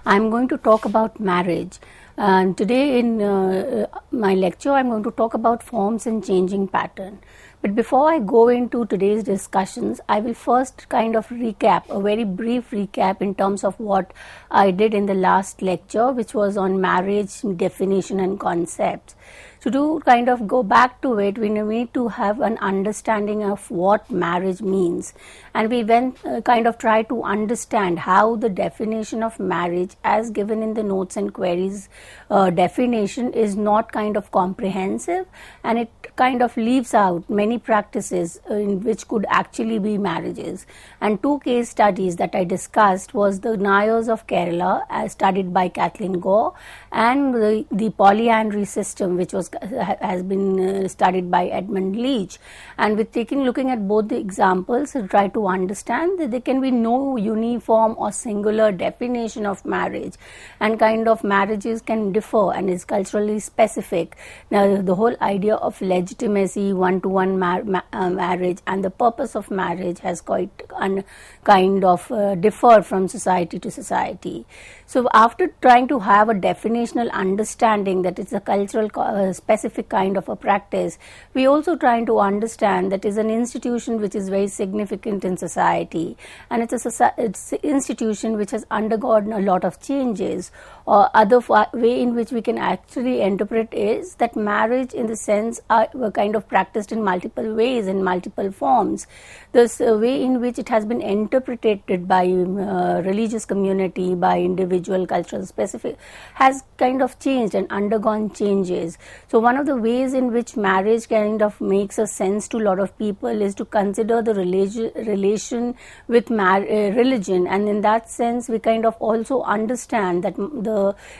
I'm going to talk about marriage. And today in my lecture, I'm going to talk about forms and changing pattern. But before I go into today's discussions, I will first kind of recap, a very brief recap in terms of what I did in the last lecture, which was on marriage definition and concepts. So to kind of go back to it, we need to have an understanding of what marriage means. And we then kind of try to understand how the definition of marriage as given in the notes and queries definition is not kind of comprehensive, and it kind of leaves out many practices in which could actually be marriages. And two case studies that I discussed was the Nayars of Kerala as studied by Kathleen Gore, and the polyandry system which has been studied by Edmund Leach. And with looking at both the examples, try to understand that there can be no uniform or singular definition of marriage, and kind of marriages can differ and is culturally specific. Now the whole idea of legitimacy, one-to-one marriage and the purpose of marriage has quite kind of differed from society to society. So after trying to have a definitional understanding that it's a cultural specific kind of a practice, we also trying to understand that is an institution which is very significant in society, and it's an institution which has undergone a lot of changes. Or other way in which we can actually interpret is that marriage in the sense were kind of practiced in multiple ways, in multiple forms. This way in which it has been interpreted by religious community, by individual cultural specific, has kind of changed and undergone changes. So one of the ways in which marriage kind of makes a sense to a lot of people is to consider the relation with religion, and in that sense we kind of also understand that the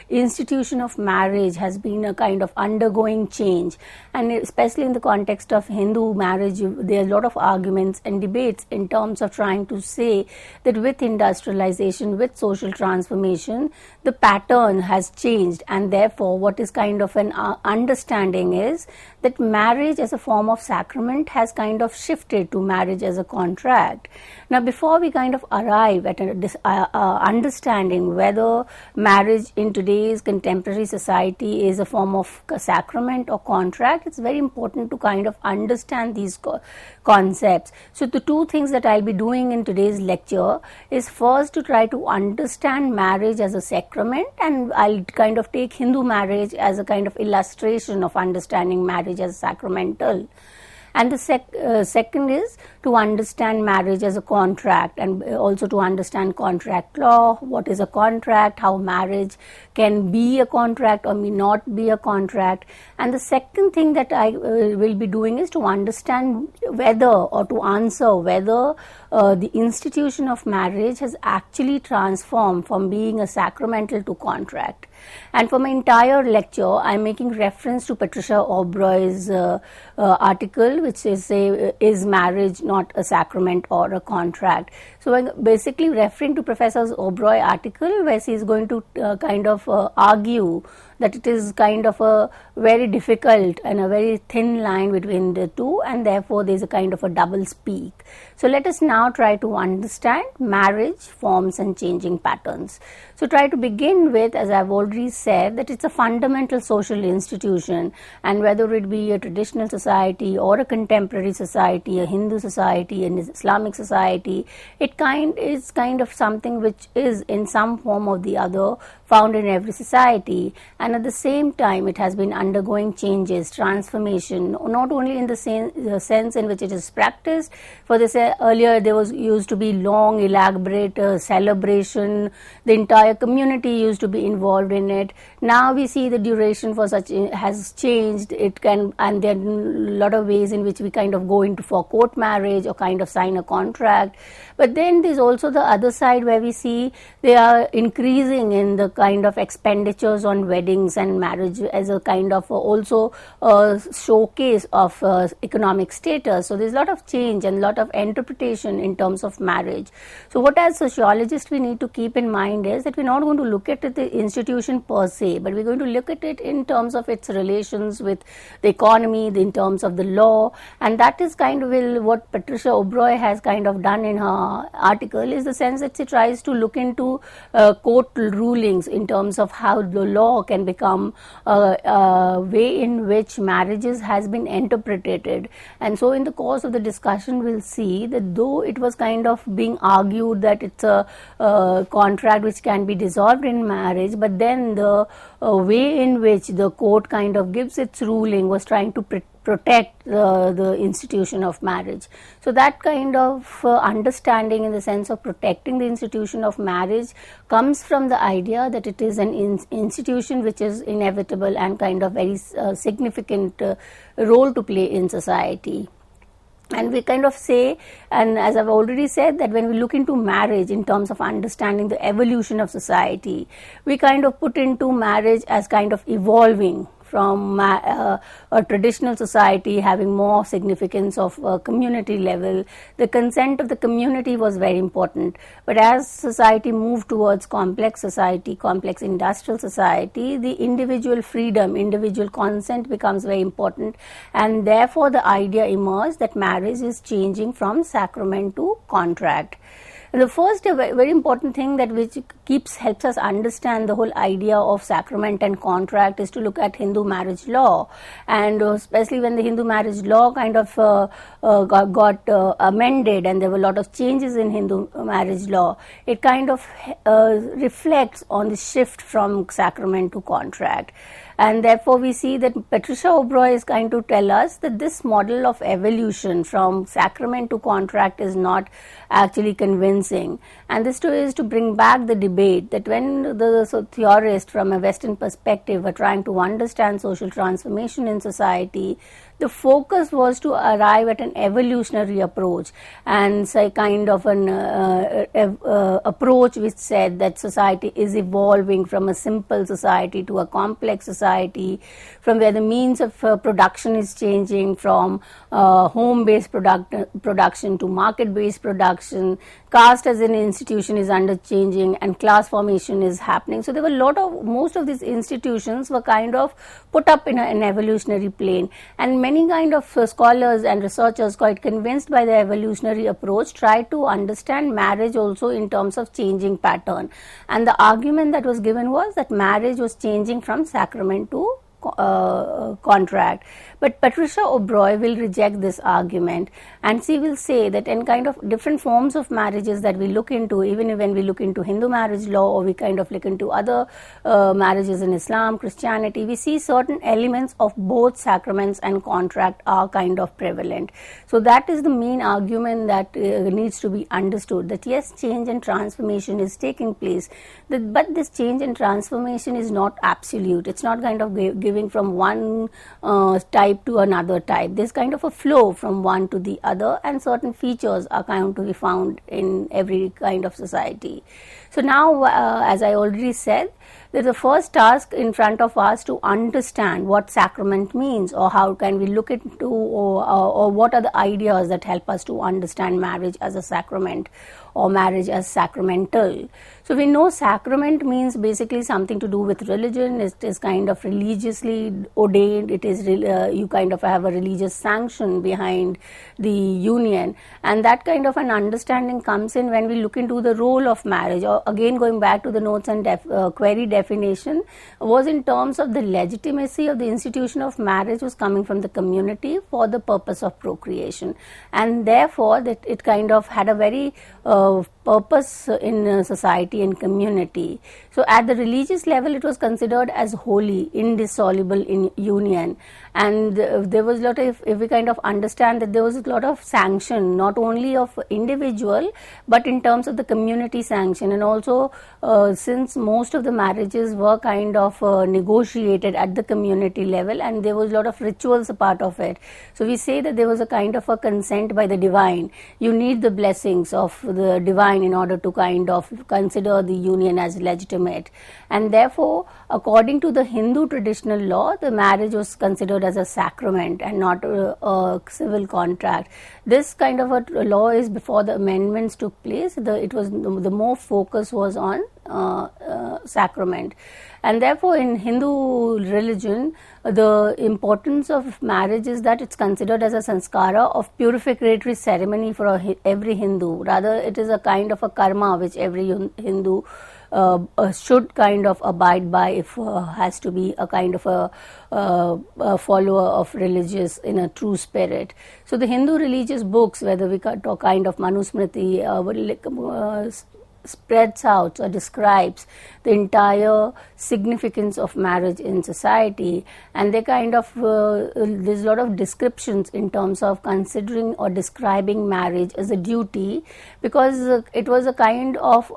institution of marriage has been a kind of undergoing change. And especially in the context of Hindu marriage, there are a lot of arguments and debates in terms of trying to say that with industrialization, with social transformation, the pattern has changed, and therefore what is kind of an understanding is that marriage as a form of sacrament has kind of shifted to marriage as a contract. Now before we kind of arrive at an understanding whether marriage in today's contemporary society is a form of sacrament or contract, it's very important to kind of understand these concepts. So the two things that I'll be doing in today's lecture is first to try to understand marriage as a sacrament, and I'll kind of take Hindu marriage as a kind of illustration of understanding marriage as sacramental. And the second is to understand marriage as a contract, and also to understand contract law, what is a contract, how marriage can be a contract or may not be a contract. And the second thing that I will be doing is to understand whether, or to answer whether the institution of marriage has actually transformed from being a sacramental to contract. And for my entire lecture, I am making reference to Patricia O'Broy's article, which is marriage not a sacrament or a contract? So I'm basically referring to Professor O'Broy article, where she is going to kind of argue that it is kind of a very difficult and a very thin line between the two, and therefore there is a kind of a double speak. So let us now try to understand marriage, forms and changing patterns. So try to begin with, as I have already said, that it's a fundamental social institution, and whether it be a traditional society or a contemporary society, a Hindu society, an Islamic society, it is kind of something which is in some form or the other found in every society, and at the same time it has been undergoing changes, transformation, not only in the sense in which it is practiced. For this, earlier there was used to be long elaborate celebration, the entire community used to be involved in it. Now we see the duration for such has changed. It can, and there are a lot of ways in which we kind of go into for court marriage or kind of sign a contract. But then there's also the other side where we see they are increasing in the kind of expenditures on weddings and marriage as a kind of also showcase of economic status. So there's a lot of change and a lot of interpretation in terms of marriage. So what as sociologists we need to keep in mind is that we're not going to look at the institution per se, but we're going to look at it in terms of its relations with the economy, in terms of the law, and that is kind of what Patricia O'Broy has kind of done in her article, is the sense that she tries to look into court rulings in terms of how the law can become a way in which marriages has been interpreted. And so in the course of the discussion we'll see that though it was kind of being argued that it's a contract which can be dissolved in marriage, but then the way in which the court kind of gives its ruling was trying to protect the institution of marriage. So that kind of understanding in the sense of protecting the institution of marriage comes from the idea that it is an institution which is inevitable and kind of very significant role to play in society. And we kind of say, and as I've already said, that when we look into marriage in terms of understanding the evolution of society, we kind of put into marriage as kind of evolving from a traditional society having more significance of community level. The consent of the community was very important, but as society moved towards complex society, complex industrial society, the individual freedom, individual consent becomes very important, and therefore the idea emerged that marriage is changing from sacrament to contract. And the first very important thing that which helps us understand the whole idea of sacrament and contract is to look at Hindu marriage law, and especially when the Hindu marriage law kind of got amended and there were a lot of changes in Hindu marriage law, it kind of reflects on the shift from sacrament to contract. And therefore we see that Patricia O'Broy is going to tell us that this model of evolution from sacrament to contract is not actually convincing. And this too is to bring back the debate that when the theorists from a Western perspective were trying to understand social transformation in society, the focus was to arrive at an evolutionary approach, and say kind of an approach which said that society is evolving from a simple society to a complex society, from where the means of production is changing from home-based production to market-based production. Caste as an institution is under changing and class formation is happening. So there were most of these institutions were kind of put up in an evolutionary plane, and many kind of scholars and researchers quite convinced by the evolutionary approach tried to understand marriage also in terms of changing pattern. And the argument that was given was that marriage was changing from sacrament to contract. But Patricia O'Broy will reject this argument, and she will say that in kind of different forms of marriages that we look into, even when we look into Hindu marriage law or we kind of look into other marriages in Islam, Christianity, we see certain elements of both sacraments and contract are kind of prevalent. So that is the main argument that needs to be understood, that yes, change and transformation is taking place, but this change and transformation is not absolute. It's not kind of giving from one type to another type. There's kind of a flow from one to the other, and certain features are kind to be found in every kind of society. So now, as I already said, there's a first task in front of us to understand what sacrament means, or how can we look into, or what are the ideas that help us to understand marriage as a sacrament or marriage as sacramental. So we know sacrament means basically something to do with religion. It is kind of religiously ordained. It is you kind of have a religious sanction behind the union, and that kind of an understanding comes in when we look into the role of marriage. Or again, going back to the notes and query definition, was in terms of the legitimacy of the institution of marriage was coming from the community for the purpose of procreation, and therefore that it kind of had a very purpose in society and community. So at the religious level, it was considered as holy, indissoluble in union, and there was a lot of, if we kind of understand that there was a lot of sanction, not only of individual, but in terms of the community sanction, and also since most of the marriages marriages were kind of negotiated at the community level, and there was a lot of rituals a part of it. So we say that there was a kind of a consent by the divine. You need the blessings of the divine in order to kind of consider the union as legitimate. And therefore, according to the Hindu traditional law, the marriage was considered as a sacrament and not a civil contract. This kind of a law is before the amendments took place. It was the more focus was on sacrament, and therefore in Hindu religion the importance of marriage is that it's considered as a sanskara of purificatory ceremony for every Hindu. Rather, it is a kind of a karma which every Hindu should kind of abide by if has to be a kind of a follower of religious in a true spirit. So the Hindu religious books, whether we talk kind of Manusmriti, spreads out or describes the entire significance of marriage in society, and they kind of there's a lot of descriptions in terms of considering or describing marriage as a duty, because it was a kind of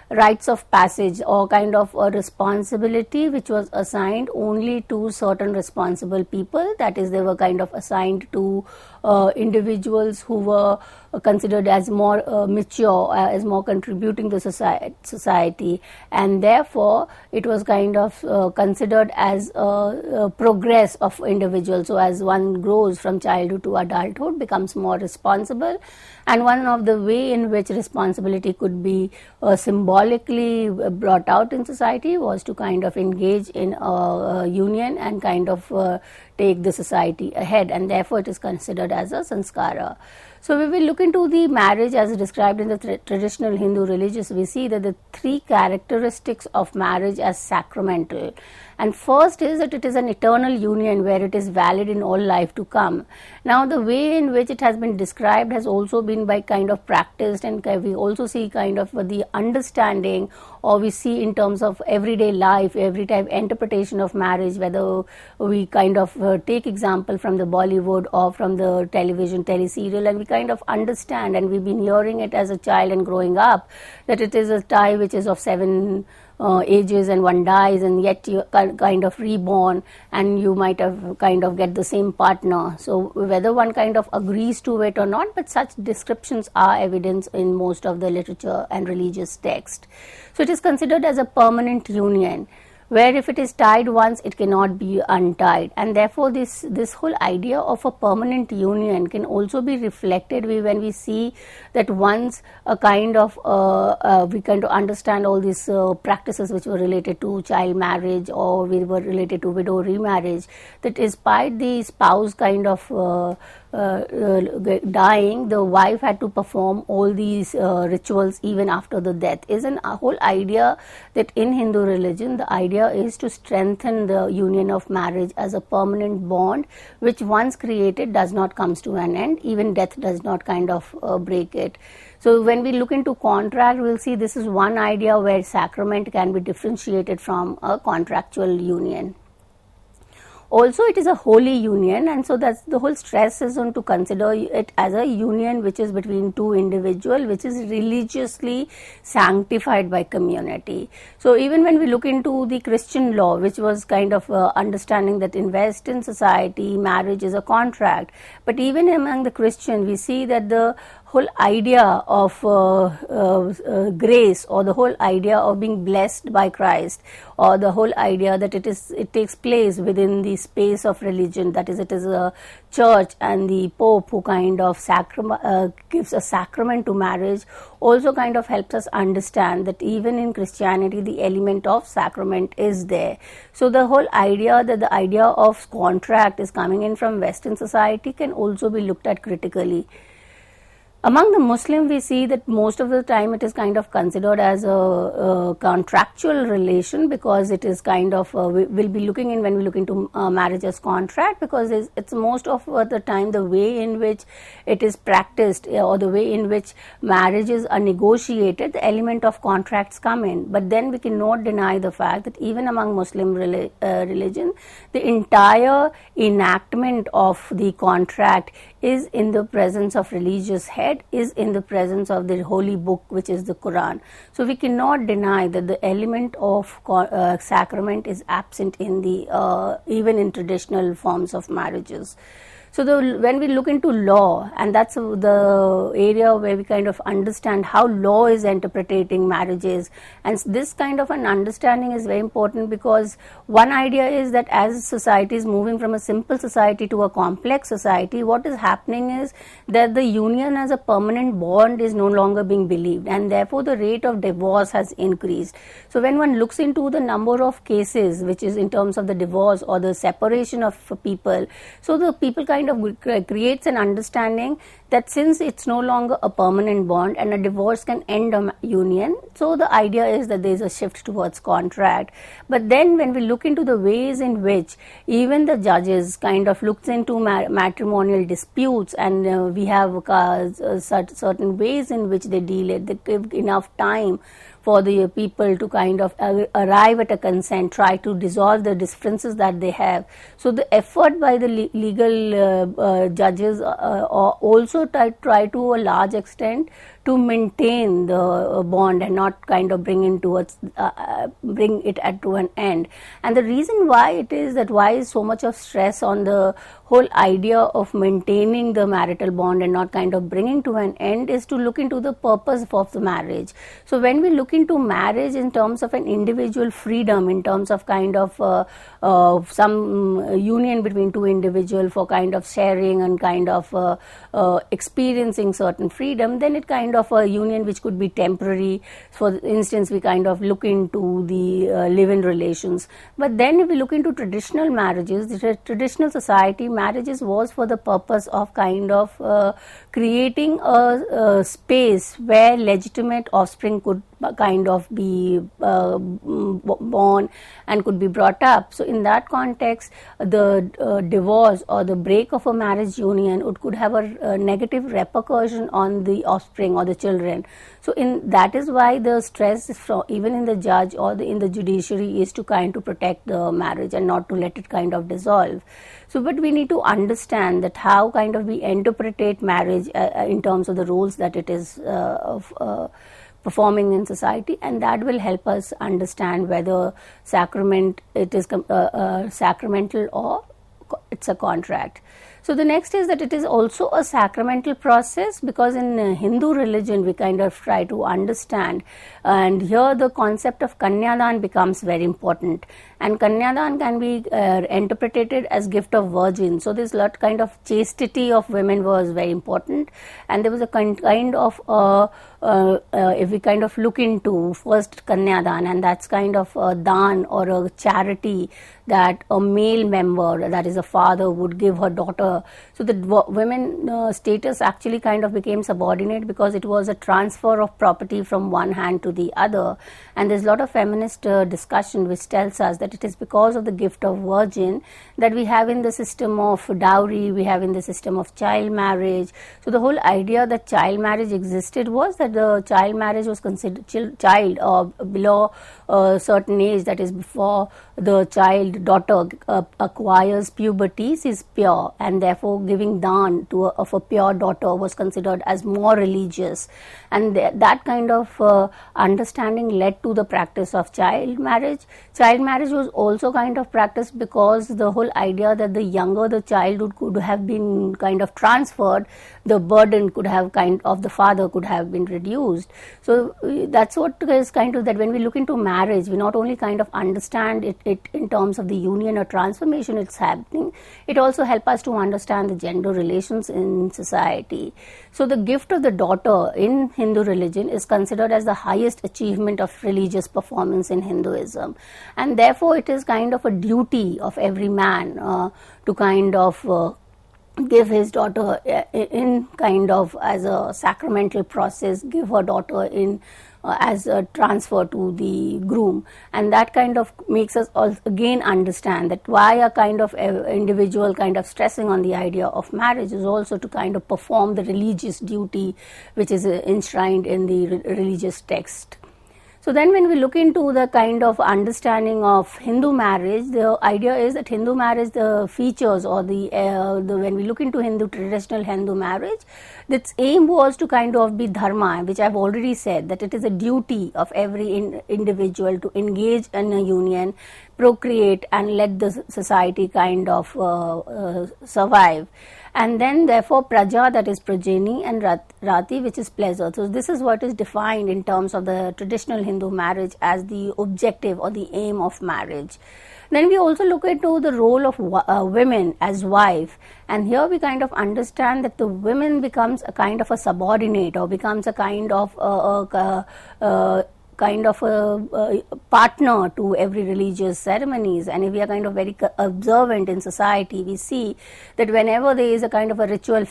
rites of passage or kind of a responsibility which was assigned only to certain responsible people. That is, they were kind of assigned to individuals who were considered as more mature, as more contributing to society, and therefore it was kind of considered as a progress of individuals. So as one grows from childhood to adulthood, becomes more responsible, and one of the way in which responsibility could be symbolically brought out in society was to kind of engage in a union and kind of take the society ahead, and therefore it is considered as a sanskara. So we will look into the marriage as described in the traditional Hindu religious. We see that the three characteristics of marriage as sacramental. And first is that it is an eternal union where it is valid in all life to come. Now the way in which it has been described has also been by kind of practiced, and we also see kind of the understanding, or we see in terms of everyday life, every type interpretation of marriage, whether we kind of take example from the Bollywood or from the television teleserial, and we kind of understand, and we've been hearing it as a child and growing up, that it is a tie which is of 7 ages, and one dies and yet you kind of reborn, and you might have kind of get the same partner. So whether one kind of agrees to it or not, but such descriptions are evidence in most of the literature and religious text. So it is considered as a permanent union, where if it is tied once, it cannot be untied, and therefore this whole idea of a permanent union can also be reflected when we see that once a kind of we kind of understand all these practices which were related to child marriage, or we were related to widow remarriage, that despite the spouse kind of dying, the wife had to perform all these rituals even after the death. Is a whole idea that in Hindu religion the idea is to strengthen the union of marriage as a permanent bond, which once created does not comes to an end. Even death does not kind of break it. So when we look into contract, we'll see this is one idea where sacrament can be differentiated from a contractual union. Also, it is a holy union, and so that's the whole stress is on to consider it as a union which is between two individuals, which is religiously sanctified by community. So even when we look into the Christian law, which was kind of understanding that in Western society marriage is a contract, but even among the Christian we see that the whole idea of grace, or the whole idea of being blessed by Christ, or the whole idea that it takes place within the space of religion, that is, it is a church and the Pope who kind of gives a sacrament to marriage, also kind of helps us understand that even in Christianity the element of sacrament is there. So the whole idea that the idea of contract is coming in from Western society can also be looked at critically. Among the Muslim, we see that most of the time it is kind of considered as a contractual relation, because it is kind of, we'll be looking in when we look into marriage as contract, because it's most of the time the way in which it is practiced, or the way in which marriages are negotiated, the element of contracts come in. But then we cannot deny the fact that even among Muslim religion, the entire enactment of the contract is in the presence of religious head, read is in the presence of the holy book, which is the Quran. So we cannot deny that the element of sacrament is absent in the even in traditional forms of marriages. So when we look into law, and that's the area where we kind of understand how law is interpreting marriages, and this kind of an understanding is very important, because one idea is that as society is moving from a simple society to a complex society, what is happening is that the union as a permanent bond is no longer being believed, and therefore the rate of divorce has increased. So when one looks into the number of cases, which is in terms of the divorce or the separation of people, so the people kind of creates an understanding that since it's no longer a permanent bond and a divorce can end a union, so the idea is that there's a shift towards contract. But then when we look into the ways in which even the judges kind of looks into matrimonial disputes, and we have certain ways in which they deal it, they give enough time for the people to kind of arrive at a consent, try to dissolve the differences that they have. So the effort by the legal judges also try to a large extent to maintain the bond and not kind of bring it to an end. And the reason why it is that why is so much of stress on the whole idea of maintaining the marital bond and not kind of bringing to an end is to look into the purpose of the marriage. So when we look into marriage in terms of an individual freedom, in terms of kind of some union between two individuals for kind of sharing and kind of experiencing certain freedom, then it kind of a union which could be temporary. For instance, we kind of look into the live-in relations. But then if we look into traditional marriages, the traditional society, marriages was for the purpose of kind of creating a space where legitimate offspring could kind of be born and could be brought up. So in that context, the divorce or the break of a marriage union could have a negative repercussion on the offspring or the children. So that is why the stress even in the judge or in the judiciary is to kind of protect the marriage and not to let it kind of dissolve. So but we need to understand that how kind of we interpret marriage in terms of the roles that it is performing in society, and that will help us understand whether it is sacramental or it's a contract. So the next is that it is also a sacramental process, because in Hindu religion we kind of try to understand, and here the concept of Kanyadan becomes very important, and Kanyadan can be interpreted as gift of virgin. So this lot kind of chastity of women was very important, and there was a kind of if we kind of look into first Kanyadan, and that's kind of a dan or a charity that a male member, that is a father, would give her daughter. So the women status actually kind of became subordinate, because it was a transfer of property from one hand to the other. And there's a lot of feminist discussion which tells us that it is because of the gift of virgin that we have in the system of dowry, we have in the system of child marriage. So the whole idea that child marriage existed was that the child marriage was considered child or below a certain age, that is before the child daughter acquires puberty, is pure, and therefore giving dan of a pure daughter was considered as more religious. And that kind of understanding led to the practice of child marriage. Child marriage was also kind of practiced because the whole idea that the younger the child could have been kind of transferred, the burden could have the father could have been reduced. So that's what is kind of that when we look into marriage, we not only kind of understand it in terms of the union or transformation it's happening, it also helps us to understand the gender relations in society. So the gift of the daughter in Hindu religion is considered as the highest achievement of religious performance in Hinduism, and therefore it is kind of a duty of every man to kind of give his daughter in kind of as a sacramental process, give her daughter in as a transfer to the groom. And that kind of makes us again understand that why a kind of individual kind of stressing on the idea of marriage is also to kind of perform the religious duty which is enshrined in the religious text. So then when we look into the kind of understanding of Hindu marriage, the idea is that Hindu marriage, the features or when we look into traditional Hindu marriage, its aim was to kind of be dharma, which I've already said, that it is a duty of every individual to engage in a union, procreate and let the society kind of survive. And then therefore praja, that is progeny, and rati, which is pleasure. So this is what is defined in terms of the traditional Hindu marriage as the objective or the aim of marriage. Then we also look into the role of women as wife, and here we kind of understand that the women becomes a kind of a subordinate or becomes a kind of a partner to every religious ceremonies. And if we are kind of very observant in society, we see that whenever there is a kind of a ritual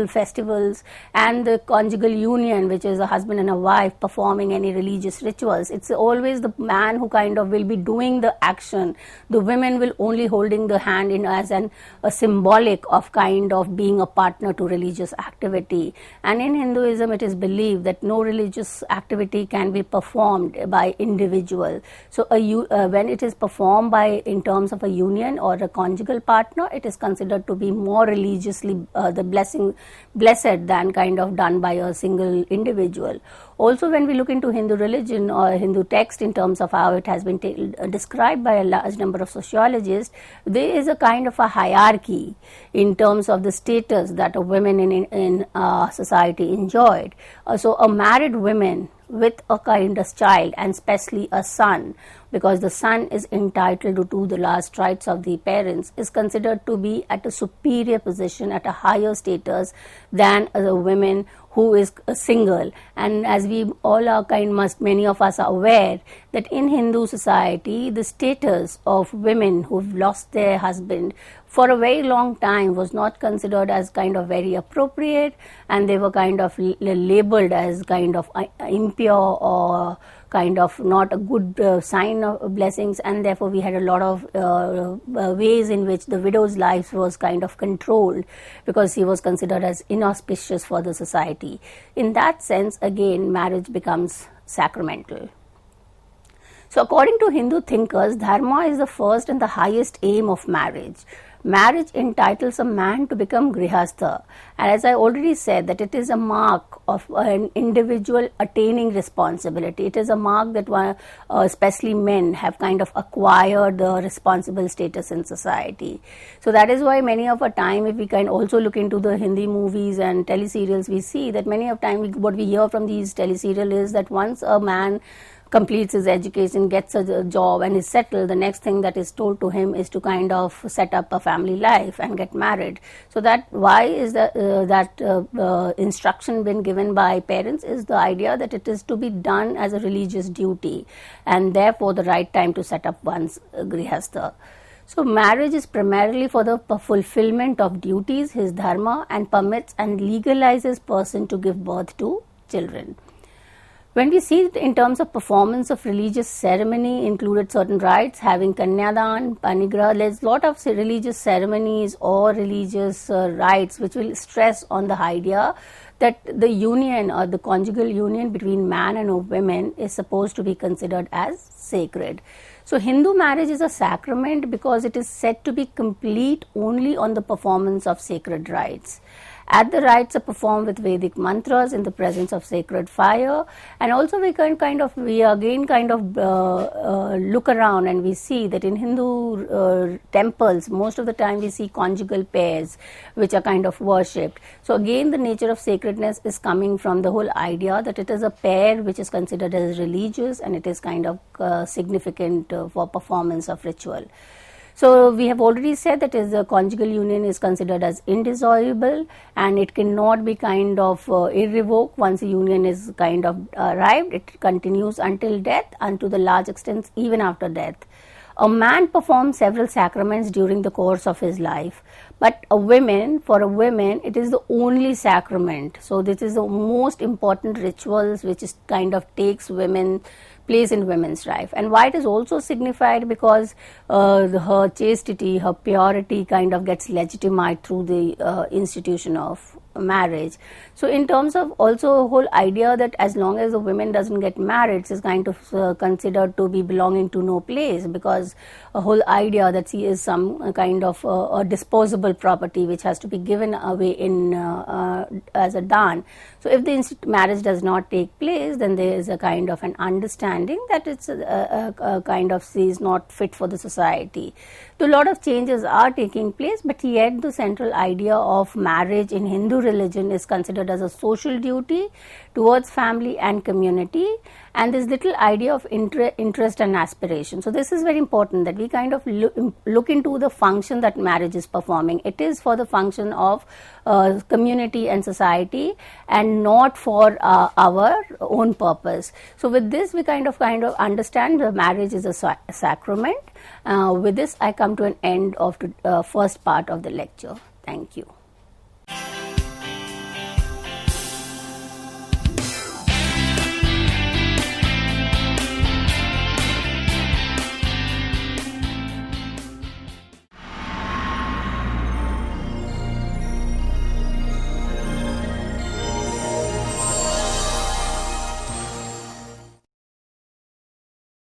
festivals and the conjugal union, which is a husband and a wife performing any religious rituals, it's always the man who kind of will be doing the action. The women will only holding the hand in as a symbolic of kind of being a partner to religious activity. And in Hinduism, it is believed that no religious activity can be performed by individual. So when it is performed by in terms of a union or a conjugal partner, it is considered to be more religiously blessed than kind of done by a single individual. Also, when we look into Hindu religion or Hindu text in terms of how it has been described by a large number of sociologists, there is a kind of a hierarchy in terms of the status that a women in society enjoyed. So a married woman with a kind of child, and especially a son, because the son is entitled to the last rites of the parents, is considered to be at a superior position, at a higher status than a woman who is single. And as we all are many of us are aware that in Hindu society, the status of women who've lost their husband for a very long time was not considered as kind of very appropriate, and they were kind of labeled as kind of impure or kind of not a good sign of blessings, and therefore we had a lot of ways in which the widow's life was kind of controlled because he was considered as inauspicious for the society. In that sense, again, marriage becomes sacramental. So according to Hindu thinkers, dharma is the first and the highest aim of marriage. Marriage entitles a man to become grihastha, and as I already said, that it is a mark of an individual attaining responsibility. It is a mark that especially men have kind of acquired the responsible status in society. So that is why many of our time, if we can also look into the Hindi movies and teleserials, we see that many of time what we hear from these teleserials is that once a man completes his education, gets a job and is settled, the next thing that is told to him is to kind of set up a family life and get married. So that why is that instruction been given by parents is the idea that it is to be done as a religious duty, and therefore the right time to set up one's grihastha. So marriage is primarily for the fulfillment of duties, his dharma, and permits and legalizes person to give birth to children. When we see it in terms of performance of religious ceremony, included certain rites, having kanyadan, panigraha, there's a lot of religious ceremonies or religious rites which will stress on the idea that the union or the conjugal union between man and a woman is supposed to be considered as sacred. So Hindu marriage is a sacrament because it is said to be complete only on the performance of sacred rites. At the rites are performed with Vedic mantras in the presence of sacred fire, and also we again look around and we see that in Hindu temples most of the time we see conjugal pairs which are kind of worshipped. So again the nature of sacredness is coming from the whole idea that it is a pair which is considered as religious and it is kind of significant for performance of ritual. So we have already said that the conjugal union is considered as indissoluble and it cannot be kind of irrevoced. Once a union is kind of arrived, it continues until death and to the large extent even after death. A man performs several sacraments during the course of his life, but for a woman, it is the only sacrament. So this is the most important rituals which is kind of takes place in women's life. And why it is also signified because her chastity, her purity kind of gets legitimized through the institution of marriage. So in terms of also a whole idea that as long as the woman doesn't get married, she's kind of considered to be belonging to no place, because a whole idea that she is some kind of a disposable property which has to be given away in as a dan. So if the marriage does not take place, then there is a kind of an understanding that it's a kind of she is not fit for the society. So a lot of changes are taking place, but yet the central idea of marriage in Hindu religion is considered as a social duty towards family and community, and this little idea of interest and aspiration. So this is very important, that we kind of look into the function that marriage is performing. It is for the function of community and society, and not for our own purpose. So with this, we kind of understand the marriage is a sacrament. With this, I come to an end of the first part of the lecture. Thank you.